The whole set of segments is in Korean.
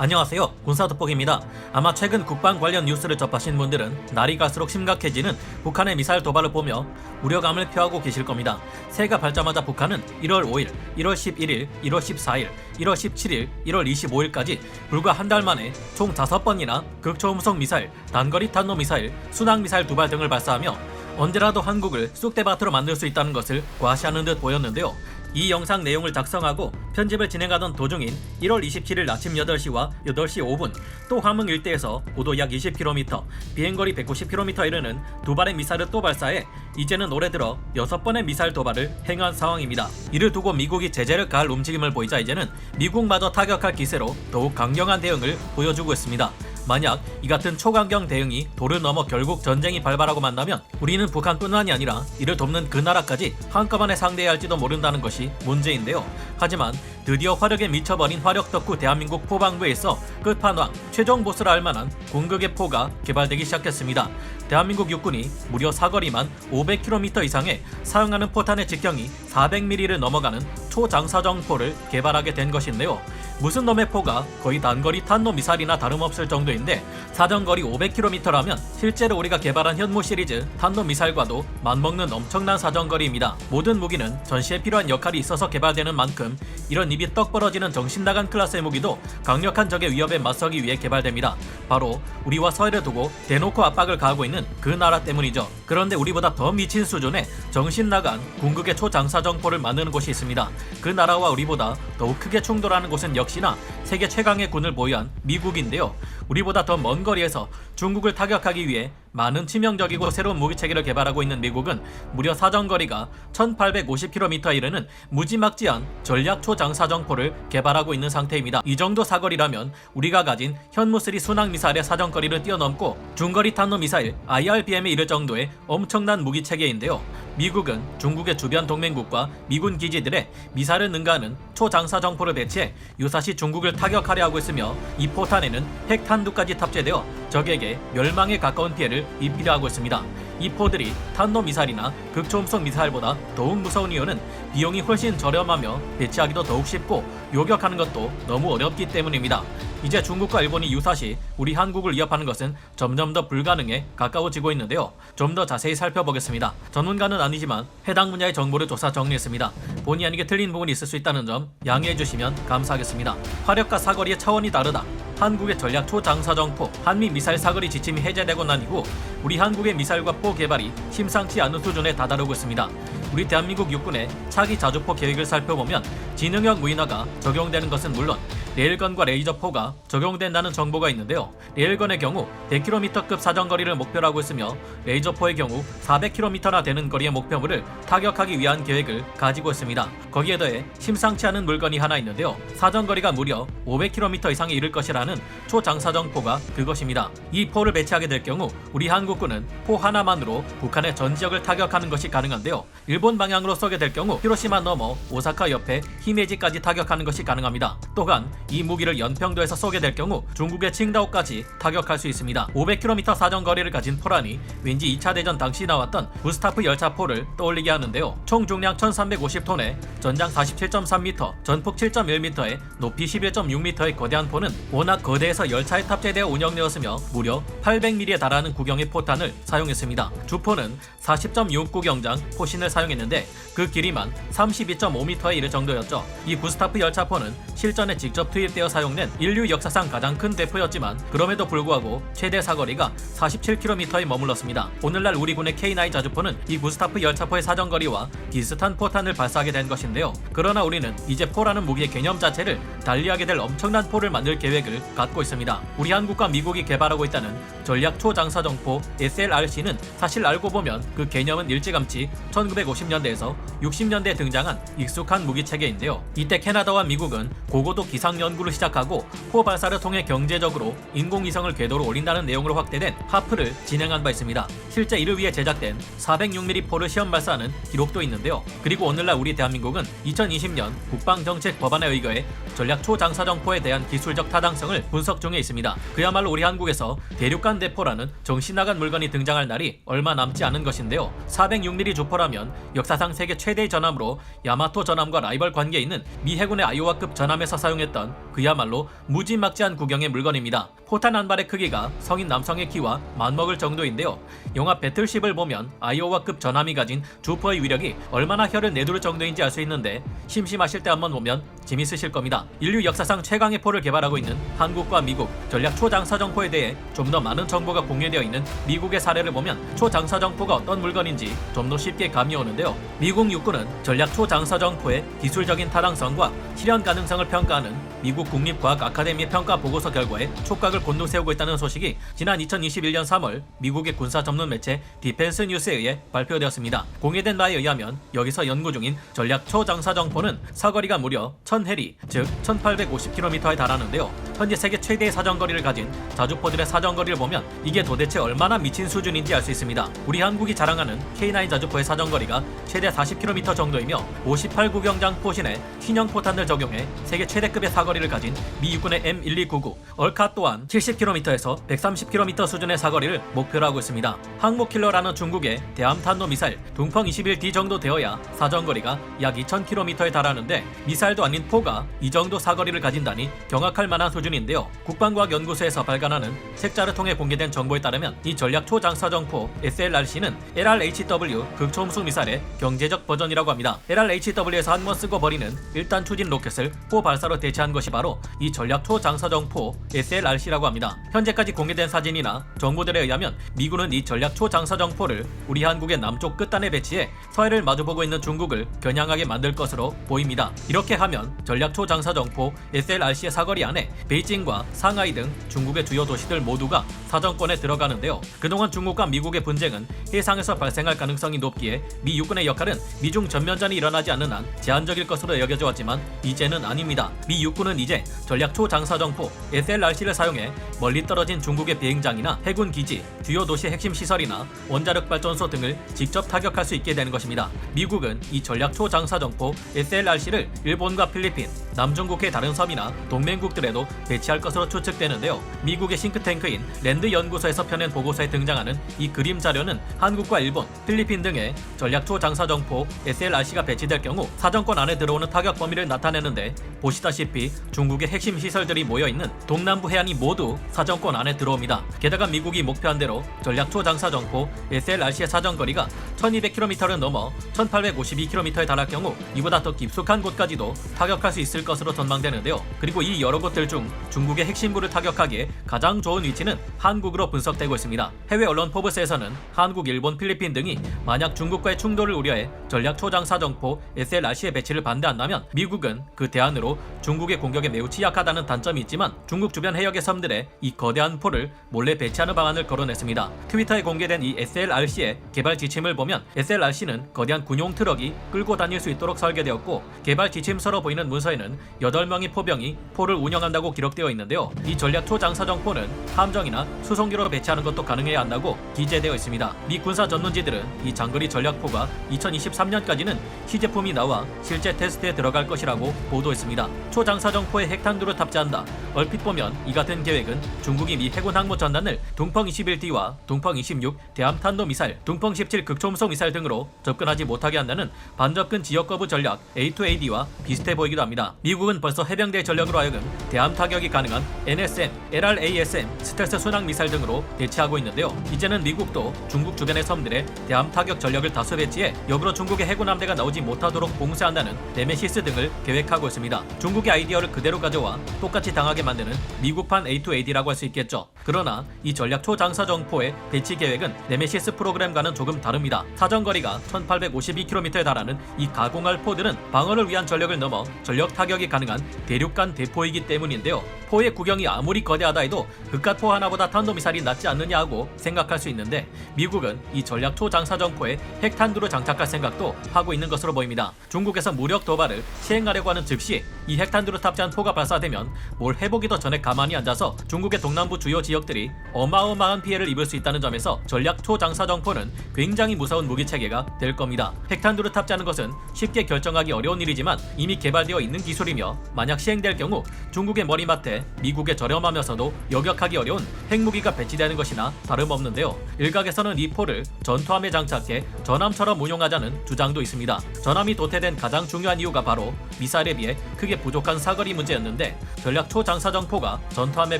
안녕하세요. 군사돋보기입니다. 아마 최근 국방 관련 뉴스를 접하신 분들은 날이 갈수록 심각해지는 북한의 미사일 도발을 보며 우려감을 표하고 계실 겁니다. 새해가 밝자마자 북한은 1월 5일, 1월 11일, 1월 14일, 1월 17일, 1월 25일까지 불과 한 달 만에 총 5번이나 극초음속 미사일, 단거리 탄도 미사일, 순항 미사일 두발 등을 발사하며 언제라도 한국을 쑥대밭으로 만들 수 있다는 것을 과시하는 듯 보였는데요. 이 영상 내용을 작성하고 편집을 진행하던 도중인 1월 27일 아침 8시와 8시 5분 또 함흥 일대에서 고도 약 20km, 비행거리 190km에 이르는 두 발의 미사일을 또 발사해 이제는 올해 들어 6번의 미사일 도발을 행한 상황입니다. 이를 두고 미국이 제재를 가할 움직임을 보이자 이제는 미국마저 타격할 기세로 더욱 강경한 대응을 보여주고 있습니다. 만약 이 같은 초강경 대응이 도를 넘어 결국 전쟁이 발발하고 만나면 우리는 북한뿐만이 아니라 이를 돕는 그 나라까지 한꺼번에 상대해야 할지도 모른다는 것이 문제인데요. 하지만 드디어 화력에 미쳐버린 화력 덕후 대한민국 포방부에 있어 끝판왕, 최종 보스라 할 만한 궁극의 포가 개발되기 시작했습니다. 대한민국 육군이 무려 사거리만 500km 이상의 사용하는 포탄의 직경이 400mm를 넘어가는 초장사정포를 개발하게 된 것인데요. 무슨 놈의 포가 거의 단거리 탄도 미사일이나 다름없을 정도인데 사정거리 500km라면 실제로 우리가 개발한 현무 시리즈 탄도 미사일과도 맞먹는 엄청난 사정거리입니다. 모든 무기는 전시에 필요한 역할이 있어서 개발되는 만큼 이런 입이 떡 벌어지는 정신나간 클래스의 무기도 강력한 적의 위협에 맞서기 위해 개발됩니다. 바로 우리와 서해를 두고 대놓고 압박을 가하고 있는 그 나라 때문이죠. 그런데 우리보다 더 미친 수준의 정신나간 궁극의 초장사정포를 만드는 곳이 있습니다. 그 나라와 우리보다 더욱 크게 충돌하는 곳은 역시나 세계 최강의 군을 보유한 미국인데요. 우리보다 더 먼 거리에서 중국을 타격하기 위해 많은 치명적이고 새로운 무기체계를 개발하고 있는 미국은 무려 사정거리가 1850km에 이르는 무지막지한 전략 초장사정포를 개발하고 있는 상태입니다. 이 정도 사거리라면 우리가 가진 현무3 순항 미사일의 사정거리를 뛰어넘고 중거리 탄도 미사일 IRBM에 이를 정도의 엄청난 무기체계인데요. 미국은 중국의 주변 동맹국과 미군 기지들에 미사일을 능가하는 초장사정포를 배치해 유사시 중국을 타격하려 하고 있으며 이 포탄에는 핵탄두까지 탑재되어 적에게 멸망에 가까운 피해를 입히려 하고 있습니다. 이 포들이 탄도미사일이나 극초음속 미사일보다 더욱 무서운 이유는 비용이 훨씬 저렴하며 배치하기도 더욱 쉽고 요격하는 것도 너무 어렵기 때문입니다. 이제 중국과 일본이 유사시 우리 한국을 위협하는 것은 점점 더 불가능에 가까워지고 있는데요. 좀 더 자세히 살펴보겠습니다. 전문가는 아니지만 해당 분야의 정보를 조사 정리했습니다. 본의 아니게 틀린 부분이 있을 수 있다는 점 양해해 주시면 감사하겠습니다. 화력과 사거리의 차원이 다르다. 한국의 전략 초장사정포, 한미 미사일 사거리 지침이 해제되고 난 이후 우리 한국의 미사일과 포 개발이 심상치 않은 수준에 다다르고 있습니다. 우리 대한민국 육군의 차기 자주포 계획을 살펴보면 지능형 무인화가 적용되는 것은 물론 레일건과 레이저포가 적용된다는 정보가 있는데요. 레일건의 경우 100km급 사정거리를 목표로 하고 있으며 레이저포의 경우 400km나 되는 거리의 목표물을 타격하기 위한 계획을 가지고 있습니다. 거기에 더해 심상치 않은 물건이 하나 있는데요. 사정거리가 무려 500km 이상에 이를 것이라는 초장사정포가 그것입니다. 이 포를 배치하게 될 경우 우리 한국군은 포 하나만으로 북한의 전 지역을 타격하는 것이 가능한데요. 일본 방향으로 쏘게 될 경우 히로시마 넘어 오사카 옆에 히메지까지 타격하는 것이 가능합니다. 또한 이 무기를 연평도에서 쏘게 될 경우 중국의 칭다오까지 타격할 수 있습니다. 500km 사정거리를 가진 포라니 왠지 2차 대전 당시 나왔던 구스타프 열차포를 떠올리게 하는데요. 총 중량 1350톤에 전장 47.3m, 전폭 7.1m에 높이 11.6m의 거대한 포는 워낙 거대해서 열차에 탑재되어 운영되었으며 무려 800mm에 달하는 구경의 포탄을 사용했습니다. 주포는 40.69 경장 포신을 사용했는데 그 길이만 32.5m에 이를 정도였죠. 이 구스타프 열차포는 실전에 직접 투입되어 사용된 인류 역사상 가장 큰 대포였지만 그럼에도 불구하고 최대 사거리가 47km에 머물렀습니다. 오늘날 우리 군의 K9 자주포는 이 구스타프 열차포의 사정거리와 비슷한 포탄을 발사하게 된 것인데요. 그러나 우리는 이제 포라는 무기의 개념 자체를 달리하게 될 엄청난 포를 만들 계획을 갖고 있습니다. 우리 한국과 미국이 개발하고 있다는 전략 초장사정포 SLRC는 사실 알고 보면 그 개념은 일찌감치 1950년대에서 60년대에 등장한 익숙한 무기체계인데요. 이때 캐나다와 미국은 고고도 기상 연구를 시작하고 포 발사를 통해 경제적으로 인공위성을 궤도로 올린다는 내용으로 확대된 하프를 진행한 바 있습니다. 실제 이를 위해 제작된 406mm 포를 시험 발사하는 기록도 있는데요. 그리고 오늘날 우리 대한민국은 2020년 국방정책 법안에 의거해 전략 초장사정포에 대한 기술적 타당성을 분석 중에 있습니다. 그야말로 우리 한국에서 대륙간 대포라는 정신나간 물건이 등장할 날이 얼마 남지 않은 것인데요. 406mm 주포라면 역사상 세계 최대의 전함으로 야마토 전함과 라이벌 관계에 있는 미 해군의 아이오와급 전함에 베트남에서 사용했던 그야말로 무지막지한 구경의 물건입니다. 포탄 한 발의 크기가 성인 남성의 키와 맞먹을 정도인데요. 영화 배틀쉽을 보면 아이오와급 전함이 가진 주포의 위력이 얼마나 혀를 내두를 정도인지 알 수 있는데 심심하실 때 한번 보면 재밌으실 겁니다. 인류 역사상 최강의 포를 개발하고 있는 한국과 미국 전략 초장사정포에 대해 좀 더 많은 정보가 공유되어 있는 미국의 사례를 보면 초장사정포가 어떤 물건인지 좀 더 쉽게 감이 오는데요. 미국 육군은 전략 초장사정포의 기술적인 타당성과 실현 가능성을 평가하는 미국 국립과학 아카데미의 평가 보고서 결과에 촉각을 곤두세우고 있다는 소식이 지난 2021년 3월 미국의 군사 전문 매체 디펜스 뉴스에 의해 발표되었습니다. 공개된 바에 의하면 여기서 연구 중인 전략 초장사정포는 사거리가 무려 1000해리, 즉 1850km에 달하는데요. 현재 세계 최대의 사정거리를 가진 자주포들의 사정거리를 보면 이게 도대체 얼마나 미친 수준인지 알 수 있습니다. 우리 한국이 자랑하는 K9 자주포의 사정거리가 최대 40km 정도이며 58구경장 포신에 신형 포탄을 적용해 세계 최대급의 사거리를 가진 미 육군의 M1299 얼카 또한 70km에서 130km 수준의 사거리를 목표로 하고 있습니다. 항모킬러라는 중국의 대함탄도 미사일 둥펑 21D 정도 되어야 사정거리가 약 2000km에 달하는데 미사일도 아닌 포가 이 정도 사거리를 가진다니 경악할 만한 수준인데요. 국방과학연구소에서 발간하는 책자를 통해 공개된 정보에 따르면 이 전략 초장사정포 SLRC는 LRHW 극초음속 미사일의 경제적 버전이라고 합니다. LRHW에서 한 번 쓰고 버리는 1단 추진 로켓을 포 발사로 대체한 것이 바로 이 전략 초장사정포 SLRC라고 합니다. 현재까지 공개된 사진이나 정보들에 의하면 미군은 이 전략 초장사정포를 우리 한국의 남쪽 끝단에 배치해 서해를 마주보고 있는 중국을 겨냥하게 만들 것으로 보입니다. 이렇게 하면 전략 초장사정포 SLRC의 사거리 안에 베이징과 상하이 등 중국의 주요 도시들 모두가 사정권에 들어가는데요. 그동안 중국과 미국의 분쟁은 해상에서 발생할 가능성이 높기에 미 육군의 역할은 미중 전면전이 일어나지 않는 한 제한적일 것으로 여겨져 왔지만 이제는 아닙니다. 미 육군은 이제 전략 초장사정포 SLRC를 사용해 멀리 떨어진 중국의 비행장이나 해군 기지, 주요 도시 핵심 시설이나 원자력 발전소 등을 직접 타격할 수 있게 되는 것입니다. 미국은 이 전략 초장사정포 SLRC를 일본과 필리핀, 남중국해 다른 섬이나 동맹국들에도 배치할 것으로 추측되는데요. 미국의 싱크탱크인 랜드 연구소에서 펴낸 보고서에 등장하는 이 그림 자료는 한국과 일본, 필리핀 등의 전략 초장사정포 SLRC가 배치될 경우 사정권 안에 들어오는 타격 범위를 나타내는데 보시다시피 중국의 핵심 시설들이 모여있는 동남부 해안이 모두 사정권 안에 들어옵니다. 게다가 미국이 목표한 대로 전략 초장사정포 SLRC의 사정거리가 1200km를 넘어 1852km에 달할 경우 이보다 더 깊숙한 곳까지도 타격할 수 있을 것으로 전망되는데요. 그리고 이 여러 곳들 중 중국의 핵심부를 타격하기에 가장 좋은 위치는 한국으로 분석되고 있습니다. 해외 언론 포브스에서는 한국, 일본, 필리핀 등이 만약 중국과의 충돌을 우려해 전략 초장사정포 SLRC의 배치를 반대한다면 미국은 그 대안으로 중국의 공격에 매우 취약하다는 단점이 있지만 중국 주변 해역의 섬들에 이 거대한 포를 몰래 배치하는 방안을 거론했습니다. 트위터에 공개된 이 SLRC의 개발 지침을 보면 SLRC는 거대한 군용 트럭이 끌고 다닐 수 있도록 설계되었고 개발 지침서로 보이는 문서에는 8명의 포병이 포를 운영한다고 기록되어 있는데요. 이 전략 초장사정포는 함정이나 수송기로 배치하는 것도 가능해야 한다고 기재되어 있습니다. 미 군사 전문지들은 이 장거리 전략포가 2023년까지는 시제품이 나와 실제 테스트에 들어갈 것이라고 보도했습니다. 초장사정포에 핵탄두를 탑재한다. 얼핏 보면 이 같은 계획은 중국이 미 해군 항모 전단을 둥펑 21D와 둥펑 26 대함탄도 미사일, 둥펑 17 극초음속 미사일 등으로 접근하지 못하게 한다는 반접근 지역 거부 전략 A2AD와 비슷해 보이기도 합니다. 미국은 벌써 해병대 전력으로 하여금 대함 타격이 가능한 NSM, LRASM, 스텔스 순항 미사일 등으로 대치하고 있는데요. 이제는 미국도 중국 주변의 섬들에 대함 타격 전력을 다수 배치해 역으로 중국의 해군 함대가 나오지 못하도록 봉쇄한다는 네메시스 등을 계획하고 있습니다. 중국의 아이디어를 그대로 가져와 똑같이 당하게 만드는 미국판 A2AD라고 할 수 있겠죠. 그러나 이 전략 초장사정포의 배치 계획은 네메시스 프로그램과는 조금 다릅니다. 사정거리가 1852km에 달하는 이 가공할 포들은 방어를 위한 전력을 넘어 전력 타격이 가능한 대륙간 대포이기 때문인데요. 포의 구경이 아무리 거대하다 해도 그깟 포 하나보다 탄도미사일이 낫지 않느냐 하고 생각할 수 있는데 미국은 이 전략 초장사정포에 핵탄두를 장착할 생각도 하고 있는 것으로 보입니다. 중국에서 무력 도발을 시행하려고 하는 즉시 이 핵탄두를 탑재한 포가 발사되면 뭘 해보기도 전에 가만히 앉아서 중국의 동남부 주요 지역 지역들이 어마어마한 피해를 입을 수 있다는 점에서 전략 초장사정포는 굉장히 무서운 무기체계가 될 겁니다. 핵탄두를 탑재하는 것은 쉽게 결정하기 어려운 일이지만 이미 개발되어 있는 기술이며 만약 시행될 경우 중국의 머리맡에 미국의 저렴하면서도 역역하기 어려운 핵무기가 배치되는 것이나 다름없는데요. 일각에서는 이 포를 전투함에 장착해 전함처럼 운용하자는 주장도 있습니다. 전함이 도태된 가장 중요한 이유가 바로 미사일에 비해 크게 부족한 사거리 문제였는데 전략 초장사정포가 전투함에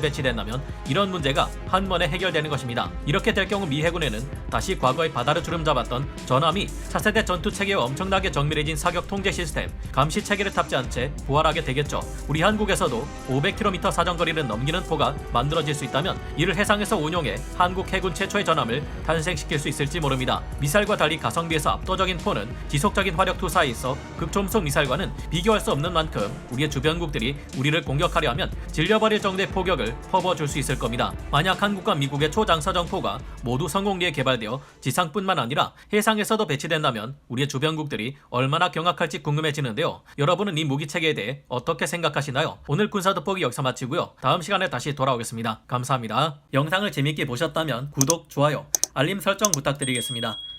배치된다면 이런 문제가 한 번에 해결되는 것입니다. 이렇게 될 경우 미 해군에는 다시 과거의 바다를 주름잡았던 전함이 차세대 전투체계와 엄청나게 정밀해진 사격 통제 시스템, 감시 체계를 탑재한 채 부활하게 되겠죠. 우리 한국에서도 500km 사정거리를 넘기는 포가 만들어질 수 있다면 이를 해상에서 운용해 한국 해군 최초의 전함을 탄생시킬 수 있을지 모릅니다. 미사일과 달리 가성비에서 압도적인 포는 지속적인 화력 투사에 있어 극초음속 미사일과는 비교할 수 없는 만큼 우리의 주변국들이 우리를 공격하려 하면 질려버릴 정도의 포격을 퍼부어줄 수 있을 겁니다. 만약 한국과 미국의 초장사정포가 모두 성공리에 개발되어 지상뿐만 아니라 해상에서도 배치된다면 우리의 주변국들이 얼마나 경악할지 궁금해지는데요. 여러분은 이 무기체계에 대해 어떻게 생각하시나요? 오늘 군사돋보기 여기서 마치고요. 다음 시간에 다시 돌아오겠습니다. 감사합니다. 영상을 재밌게 보셨다면 구독, 좋아요, 알림 설정 부탁드리겠습니다.